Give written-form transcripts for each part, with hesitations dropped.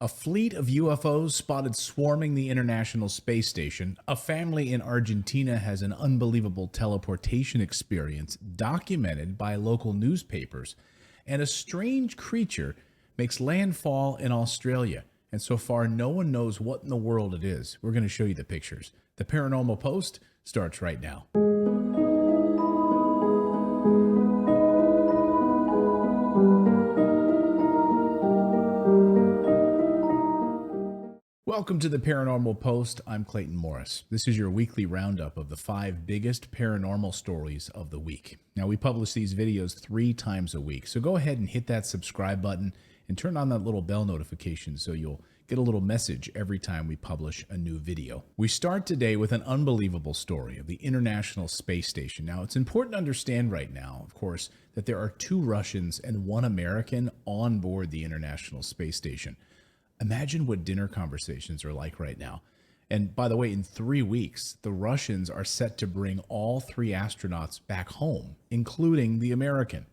A fleet of UFOs spotted swarming the International Space Station. A family in Argentina has an unbelievable teleportation experience documented by local newspapers. And a strange creature makes landfall in Australia. And so far, no one knows what in the world it is. We're going to show you the pictures. The Paranormal Post starts right now. Welcome to the Paranormal Post. I'm Clayton Morris. This is your weekly roundup of the 5 biggest paranormal stories of the week. Now, we publish these videos 3 times a week, so go ahead and hit that subscribe button and turn on that little bell notification so you'll get a little message every time we publish a new video. We start today with an unbelievable story of the International Space Station. Now, it's important to understand right now, of course, that there are 2 Russians and 1 American on board the International Space Station. Imagine what dinner conversations are like right now. And by the way, in 3 weeks, the Russians are set to bring all 3 astronauts back home, including the American.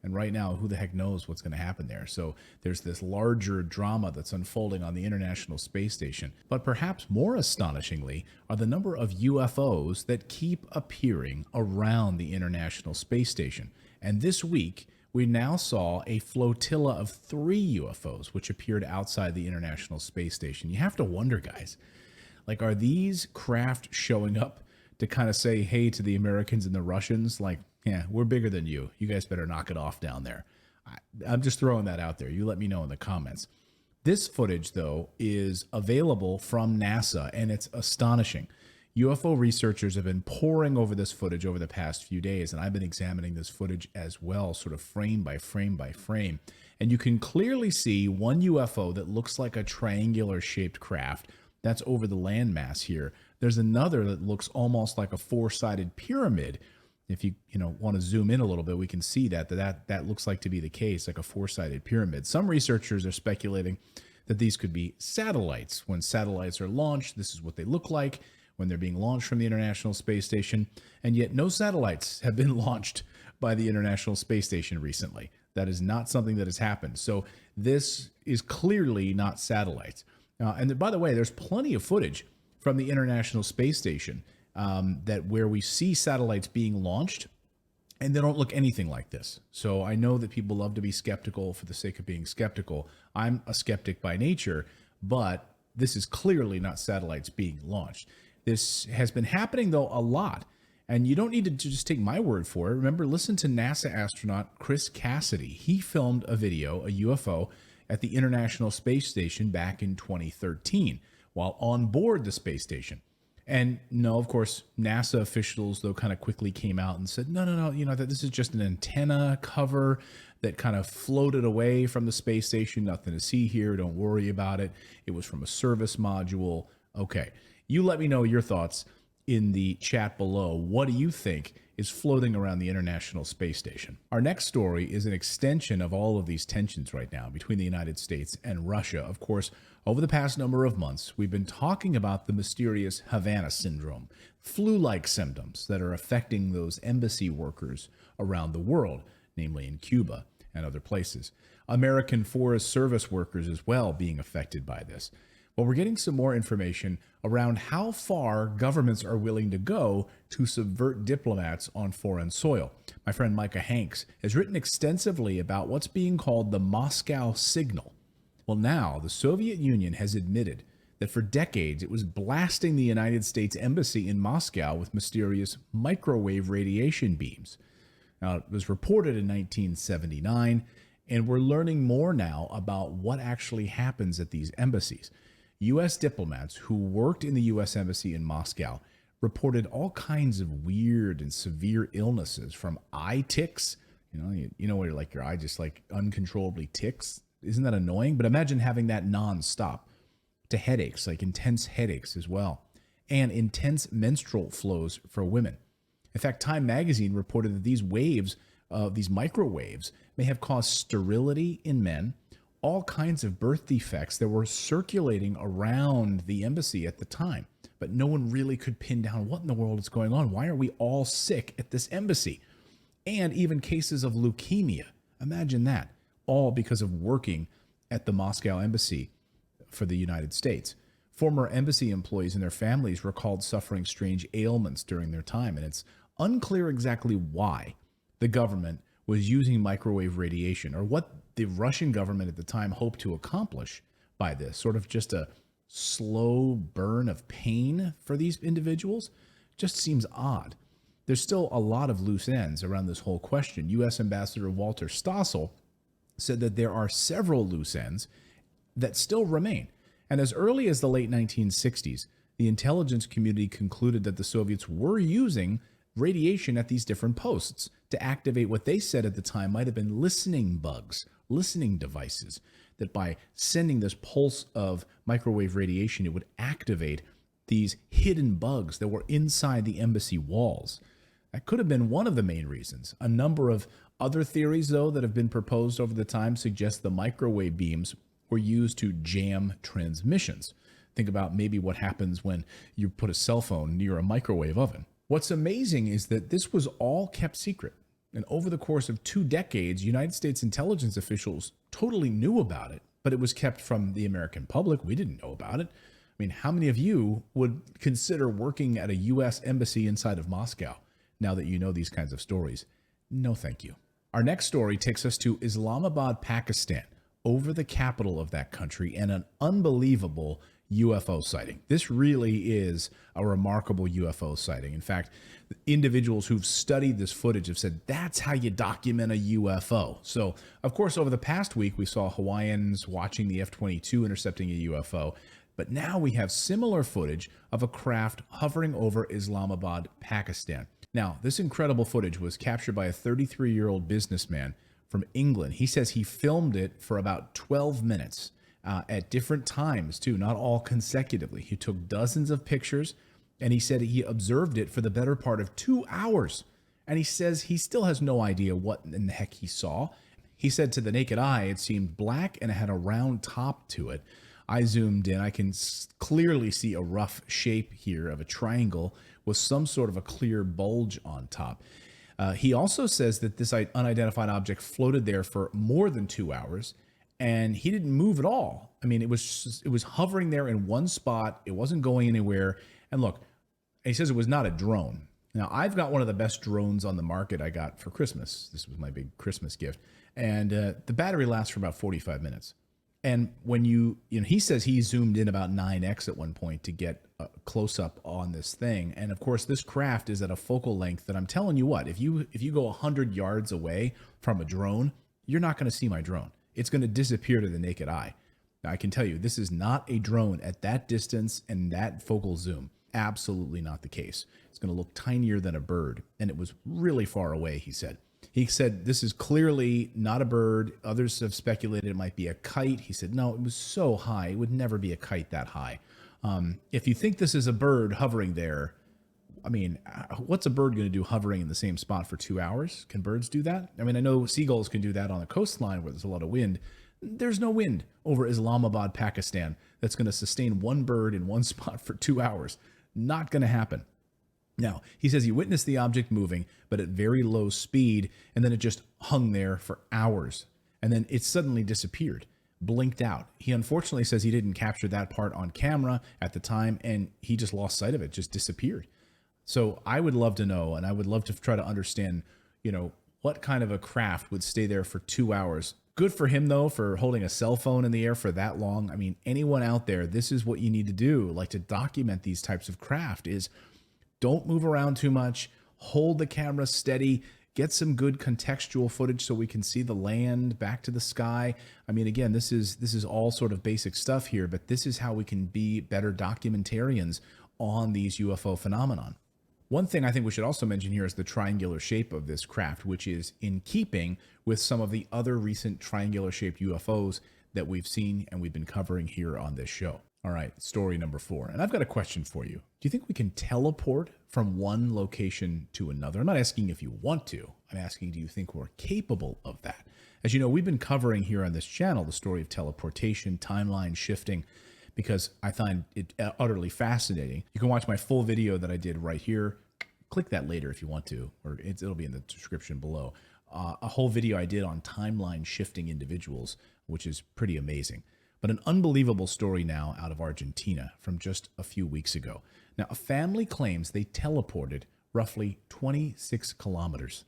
And right now, who the heck knows what's going to happen there? So there's this larger drama that's unfolding on the International Space Station. But perhaps more astonishingly are the number of UFOs that keep appearing around the International Space Station. And this week, we now saw a flotilla of 3 UFOs which appeared outside the International Space Station. You have to wonder, guys, like, are these craft showing up to kind of say, hey, to the Americans and the Russians, like, yeah, we're bigger than you. You guys better knock it off down there. I'm just throwing that out there. You let me know in the comments. This footage, though, is available from NASA, and it's astonishing. UFO researchers have been poring over this footage over the past few days, and I've been examining this footage as well, sort of frame by frame by frame. And you can clearly see one UFO that looks like a triangular-shaped craft. That's over the landmass here. There's another that looks almost like a 4-sided pyramid. If you want to zoom in a little bit, we can see that looks like to be the case, like a 4-sided pyramid. Some researchers are speculating that these could be satellites. When satellites are launched, this is what they look like when they're being launched from the International Space Station, and yet no satellites have been launched by the International Space Station recently. That is not something that has happened. So this is clearly not satellites. And by the way, there's plenty of footage from the International Space Station where we see satellites being launched, and they don't look anything like this. So I know that people love to be skeptical for the sake of being skeptical. I'm a skeptic by nature, but this is clearly not satellites being launched. This has been happening, though, a lot. And you don't need to just take my word for it. Remember, listen to NASA astronaut Chris Cassidy. He filmed a video, a UFO, at the International Space Station back in 2013 while on board the space station. And no, of course, NASA officials, though, kind of quickly came out and said, no, that this is just an antenna cover that kind of floated away from the space station. Nothing to see here. Don't worry about it. It was from a service module. Okay. You let me know your thoughts in the chat below. What do you think is floating around the International Space Station? Our next story is an extension of all of these tensions right now between the United States and Russia. Of course, over the past number of months, we've been talking about the mysterious Havana syndrome, flu-like symptoms that are affecting those embassy workers around the world, namely in Cuba and other places. American Forest Service workers as well being affected by this. Well, we're getting some more information around how far governments are willing to go to subvert diplomats on foreign soil. My friend Micah Hanks has written extensively about what's being called the Moscow signal. Well, now the Soviet Union has admitted that for decades it was blasting the United States Embassy in Moscow with mysterious microwave radiation beams. Now, it was reported in 1979, and we're learning more now about what actually happens at these embassies. U.S. diplomats who worked in the U.S. Embassy in Moscow reported all kinds of weird and severe illnesses, from eye ticks, where like your eye just like uncontrollably ticks. Isn't that annoying? But imagine having that nonstop, to headaches, like intense headaches as well, and intense menstrual flows for women. In fact, Time magazine reported that these waves, these microwaves, may have caused sterility in men, all kinds of birth defects that were circulating around the embassy at the time. But no one really could pin down what in the world is going on. Why are we all sick at this embassy? And even cases of leukemia. Imagine that. All because of working at the Moscow embassy for the United States. Former embassy employees and their families recalled suffering strange ailments during their time, and it's unclear exactly why the government was using microwave radiation or what the Russian government at the time hoped to accomplish by this. Sort of just a slow burn of pain for these individuals. Just seems odd. There's still a lot of loose ends around this whole question. U.S. Ambassador Walter Stossel said that there are several loose ends that still remain. And as early as the late 1960s, the intelligence community concluded that the Soviets were using radiation at these different posts to activate what they said at the time might have been listening bugs, listening devices, that by sending this pulse of microwave radiation, it would activate these hidden bugs that were inside the embassy walls. That could have been one of the main reasons. A number of other theories, though, that have been proposed over the time suggest the microwave beams were used to jam transmissions. Think about maybe what happens when you put a cell phone near a microwave oven. What's amazing is that this was all kept secret. And over the course of 2 decades, United States intelligence officials totally knew about it, but it was kept from the American public. We didn't know about it. I mean, how many of you would consider working at a U.S. embassy inside of Moscow now that you know these kinds of stories? No, thank you. Our next story takes us to Islamabad, Pakistan, over the capital of that country, and an unbelievable UFO sighting. This really is a remarkable UFO sighting. In fact, individuals who've studied this footage have said that's how you document a UFO. So, of course, over the past week, we saw Hawaiians watching the F-22 intercepting a UFO, but now we have similar footage of a craft hovering over Islamabad, Pakistan. Now, this incredible footage was captured by a 33-year-old businessman from England. He says he filmed it for about 12 minutes. At different times, too, not all consecutively. He took dozens of pictures, and he said he observed it for the better part of 2 hours. And he says he still has no idea what in the heck he saw. He said to the naked eye, it seemed black and it had a round top to it. I zoomed in. I can clearly see a rough shape here of a triangle with some sort of a clear bulge on top. He also says that this unidentified object floated there for more than 2 hours, and he didn't move at all. I mean, it was hovering there in one spot. It wasn't going anywhere. And look, he says it was not a drone. Now, I've got one of the best drones on the market I got for Christmas. This was my big Christmas gift. And the battery lasts for about 45 minutes. And when he says he zoomed in about 9x at one point to get a close up on this thing. And of course, this craft is at a focal length that I'm telling you what, if you go 100 yards away from a drone, you're not going to see my drone. It's going to disappear to the naked eye. Now, I can tell you, this is not a drone at that distance and that focal zoom. Absolutely not the case. It's going to look tinier than a bird. And it was really far away, he said. He said, this is clearly not a bird. Others have speculated it might be a kite. He said, no, it was so high. It would never be a kite that high. If you think this is a bird hovering there, I mean, what's a bird going to do hovering in the same spot for 2 hours? Can birds do that? I mean, I know seagulls can do that on a coastline where there's a lot of wind. There's no wind over Islamabad, Pakistan that's going to sustain one bird in one spot for 2 hours. Not going to happen. Now, he says he witnessed the object moving, but at very low speed, and then it just hung there for hours. And then it suddenly disappeared, blinked out. He unfortunately says he didn't capture that part on camera at the time, and he just lost sight of it, just disappeared. So I would love to know, and I would love to try to understand, what kind of a craft would stay there for 2 hours. Good for him, though, for holding a cell phone in the air for that long. I mean, anyone out there, this is what you need to do, like to document these types of craft, is don't move around too much, hold the camera steady, get some good contextual footage so we can see the land back to the sky. I mean, again, this is all sort of basic stuff here, but this is how we can be better documentarians on these UFO phenomenon. One thing I think we should also mention here is the triangular shape of this craft, which is in keeping with some of the other recent triangular-shaped UFOs that we've seen and we've been covering here on this show. All right, story number 4. And I've got a question for you. Do you think we can teleport from one location to another? I'm not asking if you want to. I'm asking, do you think we're capable of that? As you know, we've been covering here on this channel the story of teleportation, timeline shifting, because I find it utterly fascinating. You can watch my full video that I did right here. Click that later if you want to, or it'll be in the description below. A whole video I did on timeline shifting individuals, which is pretty amazing. But an unbelievable story now out of Argentina from just a few weeks ago. Now, a family claims they teleported roughly 26 kilometers.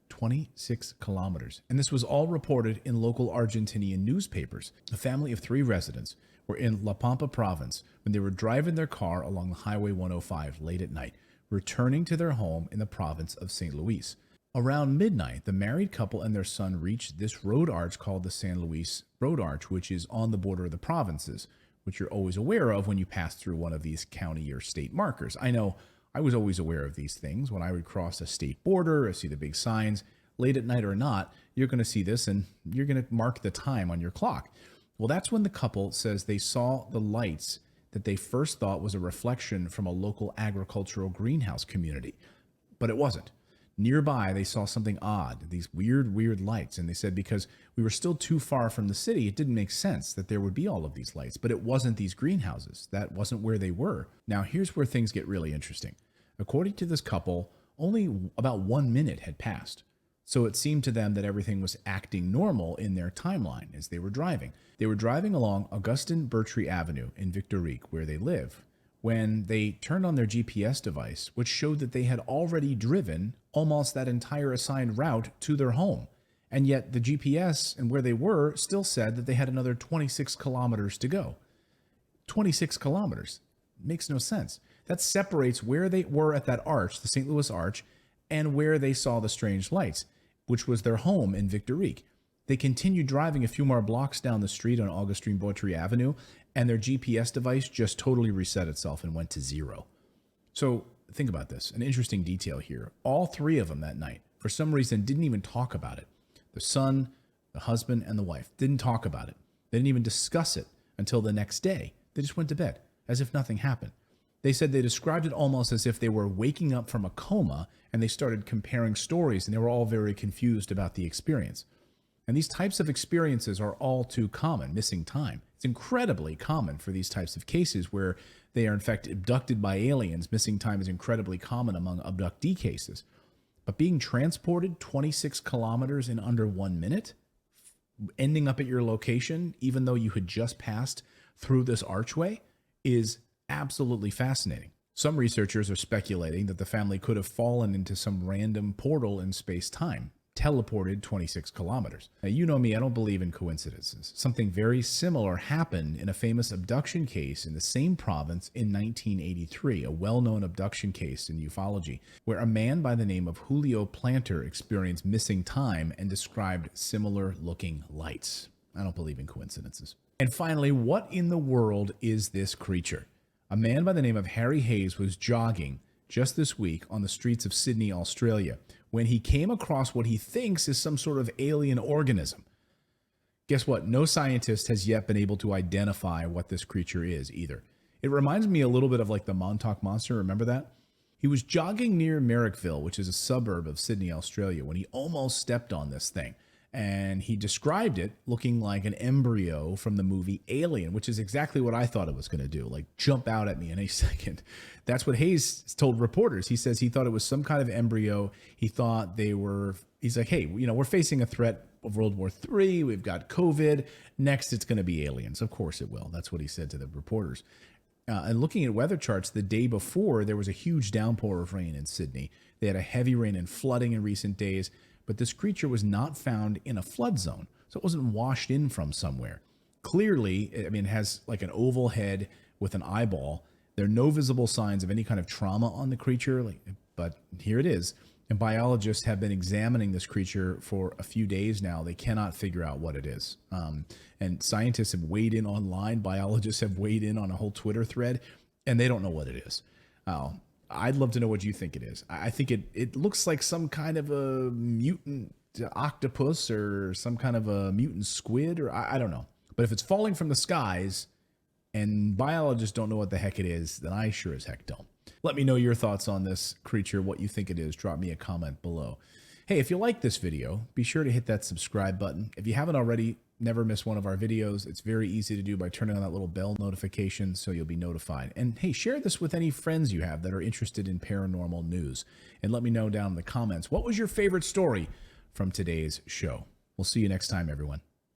26 kilometers. And this was all reported in local Argentinian newspapers. A family of 3 residents were in La Pampa province when they were driving their car along the Highway 105 late at night, returning to their home in the province of St. Luis. Around midnight, the married couple and their son reached this road arch called the San Luis Road Arch, which is on the border of the provinces, which you're always aware of when you pass through one of these county or state markers. I know I was always aware of these things when I would cross a state border or see the big signs. Late at night or not, you're going to see this and you're going to mark the time on your clock. Well, that's when the couple says they saw the lights that they first thought was a reflection from a local agricultural greenhouse community, but it wasn't. Nearby, they saw something odd, these weird lights. And they said because we were still too far from the city, it didn't make sense that there would be all of these lights. But it wasn't these greenhouses. That wasn't where they were. Now, here's where things get really interesting. According to this couple, only about 1 minute had passed. So it seemed to them that everything was acting normal in their timeline as they were driving. They were driving along Augustin Bertry Avenue in Victorique, where they live, when they turned on their GPS device, which showed that they had already driven almost that entire assigned route to their home. And yet the GPS and where they were still said that they had another 26 kilometers to go. 26 kilometers. Makes no sense. That separates where they were at that arch, the St. Louis Arch, and where they saw the strange lights, which was their home in Victorique. They continued driving a few more blocks down the street on Augustin Bertry Avenue, and their GPS device just totally reset itself and went to 0. So think about this, an interesting detail here. All 3 of them that night, for some reason, didn't even talk about it. The son, the husband, and the wife didn't talk about it. They didn't even discuss it until the next day. They just went to bed as if nothing happened. They said they described it almost as if they were waking up from a coma and they started comparing stories and they were all very confused about the experience. And these types of experiences are all too common, missing time. It's incredibly common for these types of cases where they are in fact abducted by aliens. Missing time is incredibly common among abductee cases. But being transported 26 kilometers in under 1 minute, ending up at your location, even though you had just passed through this archway, is absolutely fascinating. Some researchers are speculating that the family could have fallen into some random portal in space-time, teleported 26 kilometers. Now, you know me, I don't believe in coincidences. Something very similar happened in a famous abduction case in the same province in 1983, a well-known abduction case in ufology, where a man by the name of Julio Planter experienced missing time and described similar-looking lights. I don't believe in coincidences. And finally, what in the world is this creature? A man by the name of Harry Hayes was jogging just this week on the streets of Sydney, Australia, when he came across what he thinks is some sort of alien organism. Guess what? No scientist has yet been able to identify what this creature is either. It reminds me a little bit of like the Montauk Monster. Remember that? He was jogging near Marrickville, which is a suburb of Sydney, Australia, when he almost stepped on this thing. And he described it looking like an embryo from the movie Alien, which is exactly what I thought it was going to do, like jump out at me in a second. That's what Hayes told reporters. He says he thought it was some kind of embryo. He thought he's like, hey, we're facing a threat of World War III. We've got COVID. Next, it's going to be aliens. Of course it will. That's what he said to the reporters. And looking at weather charts, the day before, there was a huge downpour of rain in Sydney. They had a heavy rain and flooding in recent days. But this creature was not found in a flood zone, so it wasn't washed in from somewhere. Clearly, it has like an oval head with an eyeball. There are no visible signs of any kind of trauma on the creature, but here it is. And biologists have been examining this creature for a few days now. They cannot figure out what it is. And scientists have weighed in online. Biologists have weighed in on a whole Twitter thread, and they don't know what it is. I'd love to know what you think it is. I think it looks like some kind of a mutant octopus or some kind of a mutant squid, or I don't know. But if it's falling from the skies and biologists don't know what the heck it is, then I sure as heck don't. Let me know your thoughts on this creature, what you think it is. Drop me a comment below. Hey, if you like this video, be sure to hit that subscribe button. If you haven't already, never miss one of our videos. It's very easy to do by turning on that little bell notification so you'll be notified. And hey, share this with any friends you have that are interested in paranormal news. And let me know down in the comments, what was your favorite story from today's show? We'll see you next time, everyone.